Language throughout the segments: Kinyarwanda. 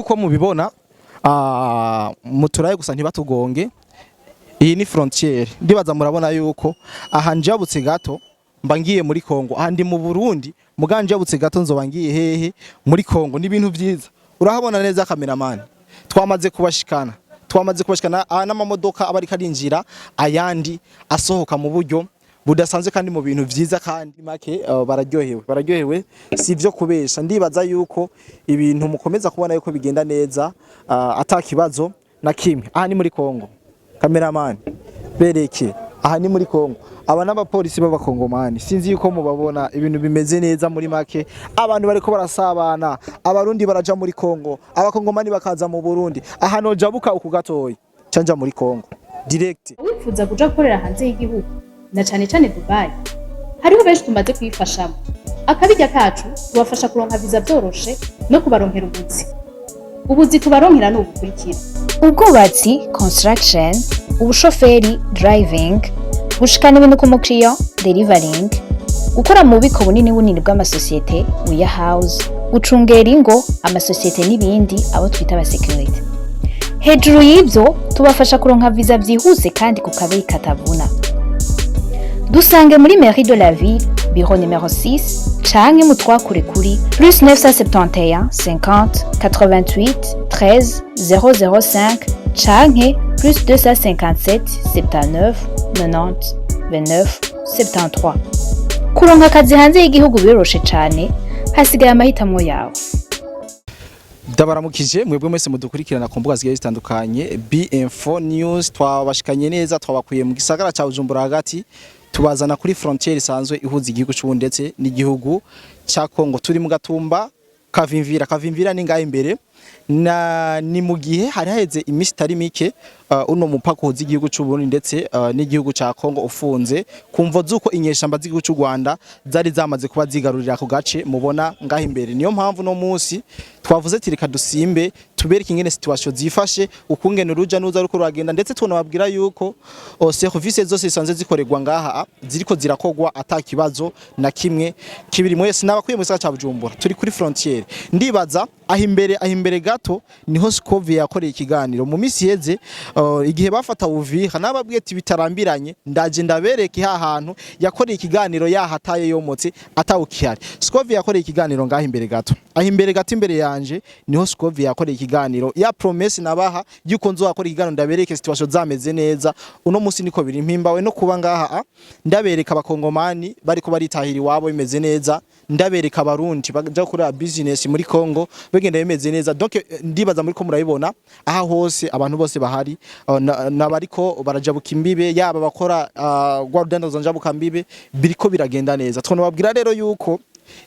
nkuko mubibona muturaye gusa ntibatugonge. Iyi ni frontiere, ndibaza murabona yuko aha njabutse gato mba ngiye muri Kongo, aha ndi mu Burundi muganje yabutse gato nzoba ngiye hehe muri Kongo. Ni ibintu byiza, urahabona neza cameraman, twamaze kubashikana n'amamodoka abari karinjira ayandi asohoka mu buryo budasanzwe kandi mu bintu byiza kandi make bararyohewe sivyo kubesha. Ndibaza yuko ibintu mukomeza kubona yuko bigenda neza atakibazo na kimwe. Aha ni muri Kongo, cameraman bereke, aha ni muri Kongo. Aba n'abapolisi b'abakongomani sinzi yuko mubabona, ibintu bimeze neza muri make. Abantu bariko barasabana, abarundi baraja muri Kongo, abakongomani bakaza mu Burundi. Aha no jabuka uku gatoyi canja muri Kongo direct. Wifuza kuja gukorera hanze y'igihugu na cane cane Dubai, hariho benshi tumaze kwifashamo. Akabijya kacu tubafasha kuronka visa byoroshe no kubaronkera ubuzi tubaronkera no gukurikira: ubwubatsi construction, ubushoferi driving, gushikana ibintu ku mukiriya delivering, gukora mu bubiko bunini bw'amasosiyete warehouse, gucungera ingo amasosiyete n'ibindi abo twita aba security. Hejuru y'ibyo tubafasha kuronka visa byihuse kandi ku kabeyi katavuna. Dusange muri Mairie de la Ville, bureau numéro 6, canke mutwakure kuri +971 50 88 13 005 canke +257 79 90 29 73. Kuronka akazi hanze y'igihugu biroroshe cane, hasigaye amahitamo yawe. Ndabaramukije mwebwe mwese mudukurikirana ku mbuga zigiye zitandukanye. B-Info News twabashikanye neza, twabakuye mu gisagara ca Bujumbura hagati, tubazana kuri frontiere isanzwe ihuza igihugu cy'u ndetse n'igihugu cya Kongo. Turi mu gatumba Kavimvira ni ngahe imbere, ni mu gihe hari haheze imisi itari mike uno mupaka uhuza igihugu cy'u Burundi ndetse n'igihugu cya Kongo ufunze kumvo zuko inyeshamba z'igihugu cy'u Rwanda zari zamaze kuba zigarurira ku gace mubona ngahe imbere. Niyo mpamvu no munsi twavuze tireka dusimbe tubereke ingene situation zifashe, ukungene uruja nuza ruko ruragenda, ndetse tunababwira yuko service zose zisanzwe zikorerwa ngaha ziriko zirakogwa atakibazo na kimwe kibiri. Mwese n'abakuye mu gisagara ca Bujumbura turi kuri frontiere. Ndibaza ahimbere gato niho Scovia yakoreye ikiganiro mu misi heze, igihe bafata Uvira nababwiye ati bitarambiranye ndaje ndabereke ha hantu yakoreye ikiganiro yahataye yomotse atawukihari. Scovia yakoreye ikiganiro ngaho imbere gato, ahimbere gato imbere yanje niho Scovia yakoreye ikiganiro ya promesse nabaha yuko nzokora ikiganiro ndabereke situation zameze neza. Uno musi niko biri mpimbawe no kuba ngaha ndabereka abakongomani bariko baritahira iwabo bimeze neza, ndabereka abarundi baja gukora business muri Kongo begenda bimeze neza. Donc ndibaza muri ko murayibona aha hose abantu bose bahari nabariko barajabuka imbibe, yaba bakora gwa rudandazo njabuka mbibe biriko biragenda neza. Twonababwira rero yuko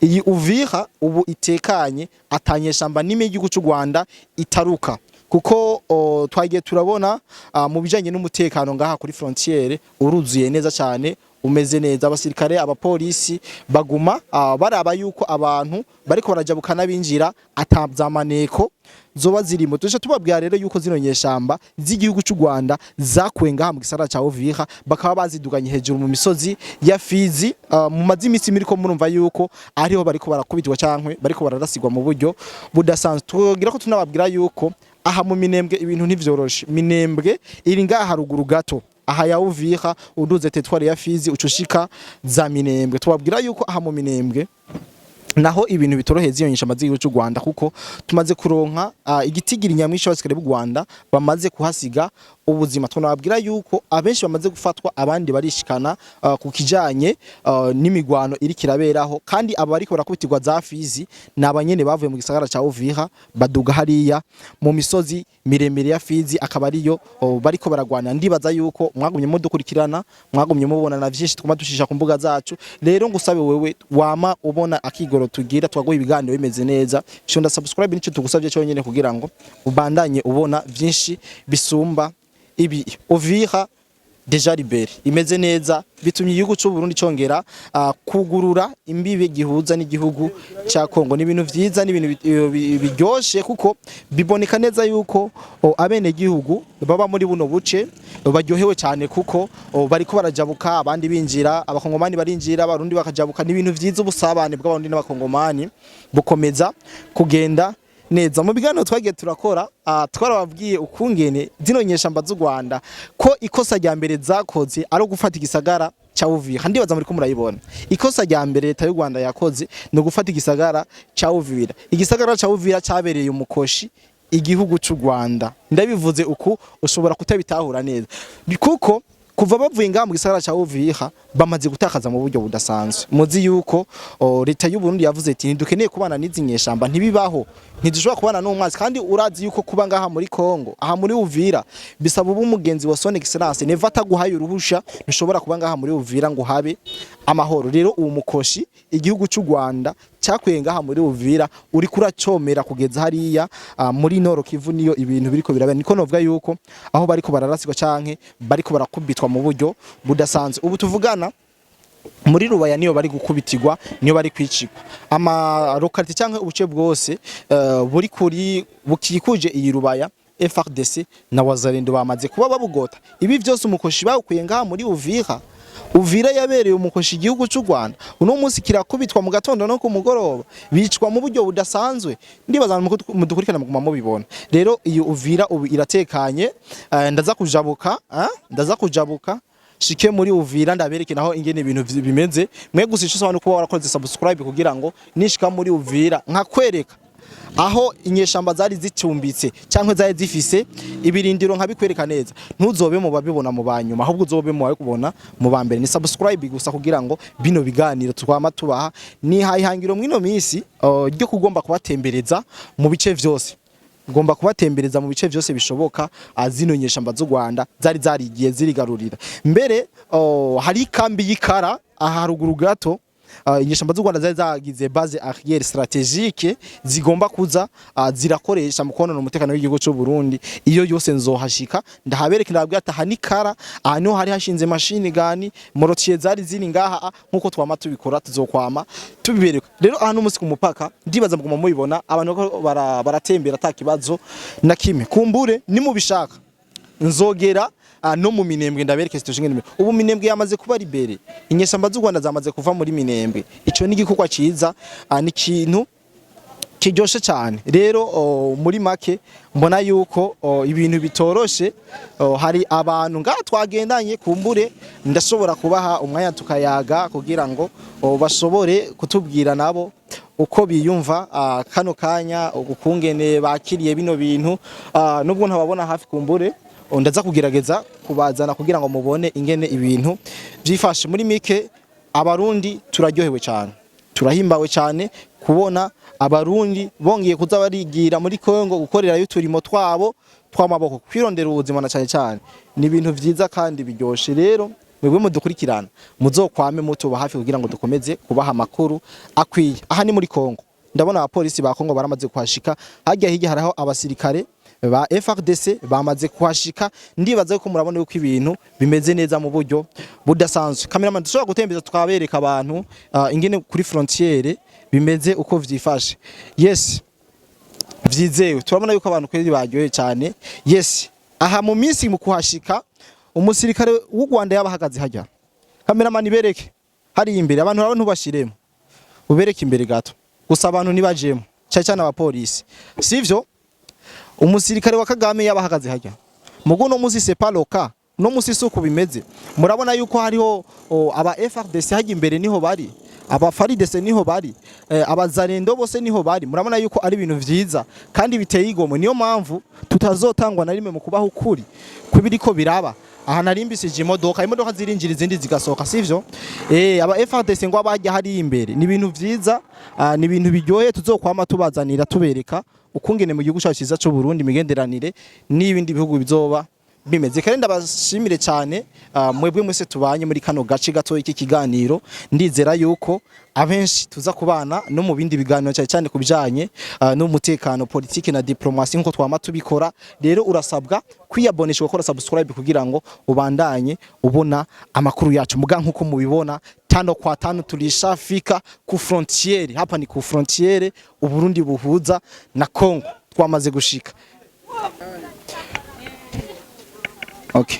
iyi Uvira ubu itekanye, atanyeshamba n'ime y'igihugu cy'u Rwanda itaruka, kuko twagiye turabona mu bijanye n'umutekano ngaha kuri frontiere uruzuye neza cyane, umeze neza. Abasirikare abapolisi baguma baraba yuko abantu bariko barajabuka n'abinjira atabyamaneko zoba zirimo. Tuje tubabwira rero yuko zino nyeshamba z'igihugu cy'u Rwanda zakwenga mu gisara ca Uvira, bakaba baziduganye hejuru mu misozi ya Fizi. Mu mazimisi miriko murumva yuko ariho bariko barakubitwa cankwe bariko bararasigwa mu buryo budasanzwe. Tugira ko tunababwira yuko aha mu Minembwe ibintu ntivyoroshe. Minembwe iri ngaha haruguru gato, aha ya Uvira uduze tetwari ya Fizi ucushika za Minembwe. Tubabwira yuko aha mu Minembwe naho ibintu bitoroheza iyo nyeshamba z'igihugu cy'u Rwanda, kuko tumaze kuronka igitigiri nyamwisha abasikare b'u Rwanda bamaze kuhasiga ubuzima. Tunababwira yuko abenshi bamaze gufatwa, abandi barishikana ku kijanye n'imigwano iri kiraberaho, kandi aba bariko barakubitirwa za Fizi nabanyene bavuye mu gisagara ca Uvira baduga hariya mu misozi miremire ya Fizi, akaba ariyo bariko baragwana. Ndibaza yuko mwagumye mudukurikirana, mwagumye mubona na vyinshi twuma dushisha ku mbuga zacu. Rero ngusabe wewe wama ubona akigoro tugira twaguha ibiganiro bimeze neza, shonda subscribe nico tugusabye cyonyene kugira ngo ubandanye ubona vyinshi bisumba ibi. Uvira deja libere imeze neza, bitumye igihugu cy'u Burundi congera kugurura imbibe gihuza n'igihugu cya Kongo. Ni ibintu vyiza, ni ibintu biryoshe, kuko biboneka neza yuko abene gihugu baba muri buno buce baryohewe cyane, kuko bariko barajabuka abandi binjira, abakongomani barinjira abarundi bakajabuka. Ni ibintu vyiza, ubusabane bw'abarundi n'abakongomani bukomeza kugenda neza mu biganiro twagiye turakora twarababwiye ukungene zino nyeshamba z'u Rwanda ko ikosa rya mbere zakoze ari gufata igisagara cha Uvira. Ndibaza muri ko murayibona ikosa rya mbere leta y'u Rwanda yakoze no gufata igisagara cha Uvira. Igisagara cha Uvira cyabereye umukoshi igihugu cy'u Rwanda. Ndabivuze uku ushobora kutabitahura neza kuko kuva bavuye ngaha mu gisagara cha Uvira bamaze gutakaza mu buryo budasanzwe. Muzi yuko leta y'u Burundi yavuze ati ntidukeneye kubana n'izi nyeshamba, ntibibaho, ntidushobora kubana n'umwazi, kandi urazi yuko kuba ngaha muri Kongo aha muri Uvira bisaba ubu umugenzi wa Son Excellence neva ataguhaye uruhusha ntushobora kuba ngaha muri Uvira ngo habe amahoro. Rero uwo mukoshi igihugu cy'u Rwanda cyakuye ngaha muri Uvira uri kuracomera kugeza hariya muri Nord Kivu niyo ibintu biriko birabera. Niko novuga yuko aho bariko bararasigwa canke bariko barakubitwa mu buryo budasanzwe. Ubu tuvugana muri Rubaya niyo bari gukubitirwa, niyo bari kwicikwa. Ama localité canke ubuce bwose buri kuri bukikuje iyi Rubaya FARDC na Wazalendo bamaze kuba babugota. Ibi byose umukoshi bawukuye ngaha muri Uvira. Uvira yabereye umukoshi igihugu cy'u Rwanda. Uno munsi kirakubitwa mu gatondo no ku mugoroba, bicwa mu buryo budasanzwe. Ndibaza mudukurikana muguma mubibona. Rero iyo Uvira ubu iratekanye, ndaza kujabuka shike muri Uvira ndabereke naho ingene ibintu bimeze. Mwe gusisha abantu kuba warakoze subscribe kugira ngo nishika muri Uvira nkakwereka aho inyeshamba zari zicumbitse cyangwa zari zifise ibirindiro nkabikwereka neza. Ntuzobe mu babibona mu banyuma, ahubwo uzobe mu kubona mu bambere. Ni subscribe gusa kugira ngo bino biganiro twama tubaha ni hayihangiro mwino misi ryo kugomba kubatembereza mu bice vyose. Ngomba kubatembereza mu bice vyose bishoboka azino nyeshamba z'u Rwanda zari zarigiye zirigarurira. Mbere hari kambi y'ikara aharuguru gato inyeshamba z'u Rwanda zari zagize base arrière stratégique zigomba kuza zirakoresha mu konona umutekano w'igihugu cy'u Burundi. Iyo yose nzohashika ndahabereka ndabwira ati niho hari hashinze machine gani morotier zari ziri ngaha nkuko twama tubikora tuzokwama tubibereka. Rero ahantu umunsi ku mupaka ndibaza muguma mubibona abantu baratembera atakibazo na kimwe. Kumbure ni mubishaka nzogera no mu Minembwe ndabereke situation ngene. Ubu Minembwe yamaze kuba libere, inyeshamba z'u Rwanda zamaze kuva muri Minembwe. Ico ni igikukwa ciza, ni kintu kijoshe cyane. Rero muri make mbona yuko ibintu bitoroshe. Hari abantu ngaha twagendanye kumbure ndashobora kubaha umwanya tukayaga kugira ngo bashobore kutubwira nabo uko biyumva kano kanya ukungene bakiriye bino bintu. Nubwo ntababona hafi kumbure ndaza kugerageza kubazana kugira ngo mubone ingene ibintu byifashe. Muri mike abarundi turaryohewe cyane, turahimbawe cyane kubona abarundi bongeye kuza barigira muri Kongo gukorera y'uturimo twabo twamaboko kwirondera ubuzima na cyane ni ibintu vyiza kandi biryoshe. Rero mwebwe mudukurikirana muzokwame mutuba hafi kugira ngo dukomeze kubaha amakuru akwiye. Aha ni muri Kongo, ndabona abapolisi ba Kongo baramaze kuhashika. Hirya haraho abasirikare ba FARDC bamaze kuhashika. Ndibaza ko murabona yuko ibintu bimeze neza mu buryo budasanzwe. Cameraman dushobora gutembeza tukabereka abantu ingene kuri frontiere bimeze uko vyifashe. Yes, vyizewe turabona yuko abantu kwezi baryoye cyane. Yes, aha mu minsi mu kuhashika umusirikare w'u Rwanda yabahagaze hajya. Cameraman ibereke hari imbere abantu urabona ntubashiremo, ubereke imbere gato gusa abantu nibajemo cyane abapolisi, sivyo? Umusirikare wa Kagame yabahagaze hajya. Mugo no muzi sepaloka no musi suko bimeze. Murabona yuko hariho aba FARDC hajya imbere niho bari, aba FARDC niho bari, abazarendo bose niho bari. Murabona yuko ari ibintu vyiza kandi biteye igomwe. Niyo mpamvu tutazotangwa na rimwe mu kubaho ukuri kwibiriko biraba. Aha narimbisije imodoka zirinjira izindi zigasoka, sivyo? Aba FARDC ngo abajya hari imbere ni ibintu vyiza, ni ibintu biryoye tuzokwama tubazanira tubereka ukungene mu gihugu cyacu cyiza cyo Burundi migenderanire n'ibindi bihugu bizoba bimeze. Kandi ndabashimire cyane mwebwe mwese tubanye muri kano gace gato iki kiganiro. Ndizera yuko abenshi tuza kubana no mu bindi biganiro cyane kubijanye n'umutekano, politiki na diplomasi nko twama tubikora. Rero urasabwa kwiyabonesha gukora subscribe kugira ngo ubandanye ubona amakuru yacu. Muga nkuko mubibona tano kwa tano tulishafika ku frontiere. Hapa ni ku frontiere Uburundi buhuza na Kongo, twamaze gushika. Okay.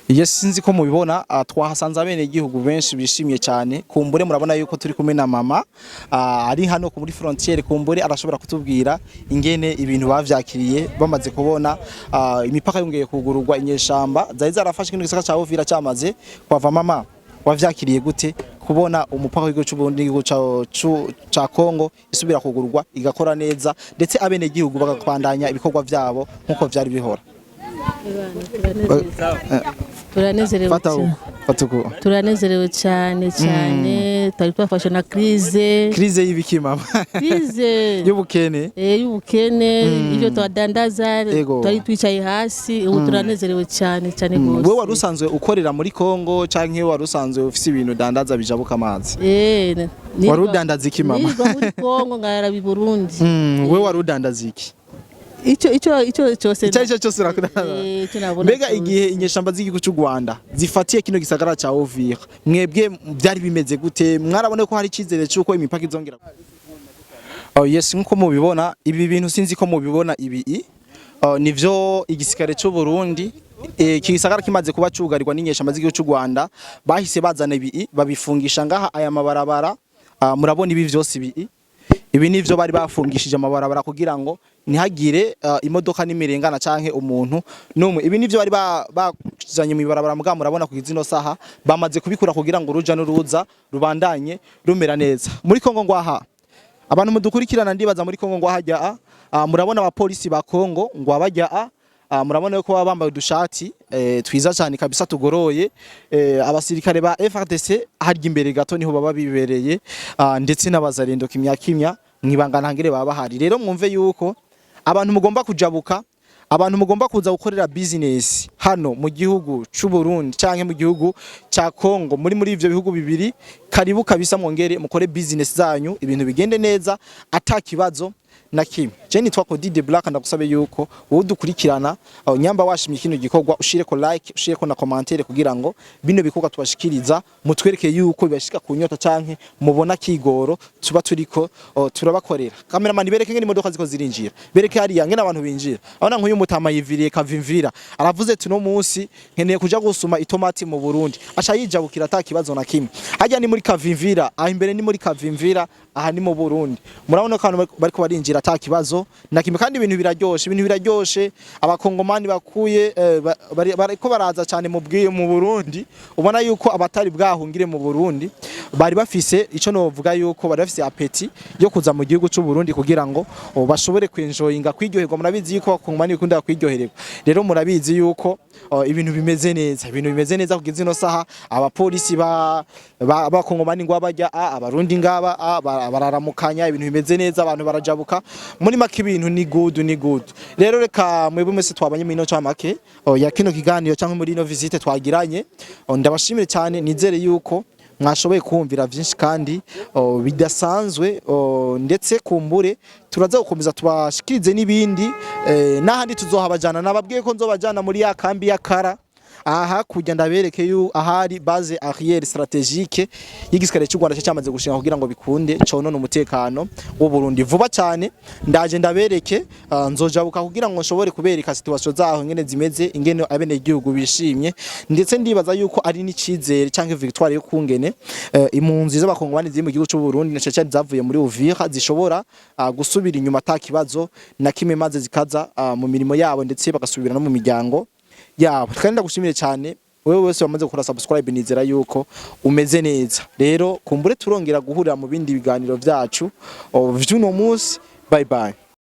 Yes, sinzi ko mubibona twahasanze abene igihugu benshi bishimye cyane. Kumbure murabona yuko turi kumwe na mama ari hano muri frontiere. Kumbure arashobora kutubwira ingene ibintu bavyakiriye bamaze kubona imipaka yongeye kugururwa, inyeshamba zari zarafashe kino gisaka ca Uvira cyamaze kwava. Mama, wavyakiriye gute kubona umupaka w'igihugu cy'Uburundi n'igihugu ca Kongo isubira kugururwa igakora neza, ndetse abene igihugu bagakwandanya ibikorwa vyabo nkuko vyari bihora? Turanezerewe cyane twari twafashe na krize y'ibiki mama? Krize y'ubukene ibyo twadandaza twari twicaye hasi, ubu turanezerewe cyane gose. Wewe wari usanzwe ukorera muri Kongo canke wari usanzwe ufise ibintu dandaza bijabuka amazi? Wari udandaza iki mama? Niba muri Kongo ngara bi Burundi. Wewe wari udandaza iki? Icyo cyose urakudandaza. Mbega igihe inyeshamba z'igihugu cy'u Rwanda zifatiye kino gisagara ca Uvira, mwebwe byari bimeze gute? Mwarabone ko hari icizere cyuko imipaka izongera? Yes, nkuko mubibona ibi bintu sinzi ko mubibona ibi nivyo igisikare cy'u Burundi kigisagara kimaze kuba cugarirwa n'inyeshamba z'igihugu cy'u Rwanda, bahise bazana ibi babifungisha ngaha aya mabarabara. Murabona ibi vyose ibi nivyo bari bafungishije amabarabara kugira ngo ntihagire imodoka n'imirengana canke umuntu numwe. Ibi nivyo bari bazanye mu ibarabara, muga murabona ku izino saha bamaze kubikura kugira ngo uruja n'uruza rubandanye rumera neza. Muri Kongo ngwaha abantu mudukurikirana ndibaza muri Kongo ngwaha murabona abapolisi ba Kongo ngwabajya murabona yuko baba bambaye udushati twiza cyane kabisa tugoroye. Abasirikare ba FARDC harya imbere gato niho baba bibereye, ndetse n'abazarendo kimya mwibanga ntangire baba bahari. Rero mwumve yuko abantu mugomba kujabuka, abantu mugomba kuza gukorera business hano mu gihugu cy'u Burundi canke mu gihugu ca Kongo, muri ivyo bihugu bibiri, karibu kabisa mwongere mukore business zanyu ibintu bigende neza atakibazo na kimwe. Je nitwa Cody the Black, ndagusabe yuko wowe dukurikirana nyamba washimye kino gikorwa ushireko like, ushireko na commentaire kugira ngo bino bikorwa tubashikiriza mutwereke yuko bibashika ku nyota canke mubona kigoro tuba turiko turabakorera. Cameraman bereke ngene imodoka ziko zirinjira, bereke hari ngene abantu binjira. Abona nk'uyu mutama yiviriye kavimvira aravuze ati no munsi nkeneye kuja gusuma itomati mu Burundi, acha yijabukira atakibazo na kimwe. Hajya ni muri kavimvira, aha imbere ni muri kavimvira, aha ni mu Burundi. Murabona ko abantu bariko barinjira atakibazo na kimwe, kandi ibintu biraryoshe. Abakongomani bakuye bariko baraza cyane mu Burundi. Ubona yuko abatari bwahungire mu Burundi bari bafise ico novuga yuko bari bafise apeti yo kuza mu gihugu cy'u Burundi kugira ngo bashobore kwenjoyinga kwiryoherwa. Murabizi yuko abakongomani bikunda kwiryohererwa, rero murabizi yuko ibintu bimeze neza kugeza ino saha. Abapolisi b'abakongomani ngwabajya abarundi ngaba bararamukanya, ibintu bimeze neza, abantu barajabuka. Muri make ibintu ni good. Rero reka mwebwe mwese twabanye mu ino camake ya kino kiganiro cyangwa muri ino visite twagiranye, ndabashimire cyane. Nizere yuko mwashoboye kumvira byinshi kandi bidasanzwe, ndetse kumbure turaza gukomeza tubashikirize n'ibindi n'ahandi tuzohabajana. Nababwiye ko nzobajana muri ya kambi ya Kara aha kujya ndabereke yu ahari base arrière stratégique y'igisirikare cy'u Rwanda cyamaze gushinga kugira ngo bikunde conone umutekano w'u Burundi vuba cyane. Ndaje ndabereke nzojabuka kugira ngo nshobore kubereka situation zaho ngene zimeze, ingene abene igihugu bishimye, ndetse ndibaza yuko ari n'icizere cyangwa victoire yo kungene impunzi z'abakongomani ziri mu gihugu cy'u Burundi na cyane zavuye muri Uvira zishobora gusubira inyuma atakibazo na kimwe, maze zikaza mu mirimo yabo ndetse bagasubira no mu miryango yabo. Kandi ndagushimire cyane wewe wese wamaze gukora subscribe, nizera yuko umeze neza. Rero kumbure turongera guhurira mu bindi biganiro byacu vy'uno munsi. Bye bye.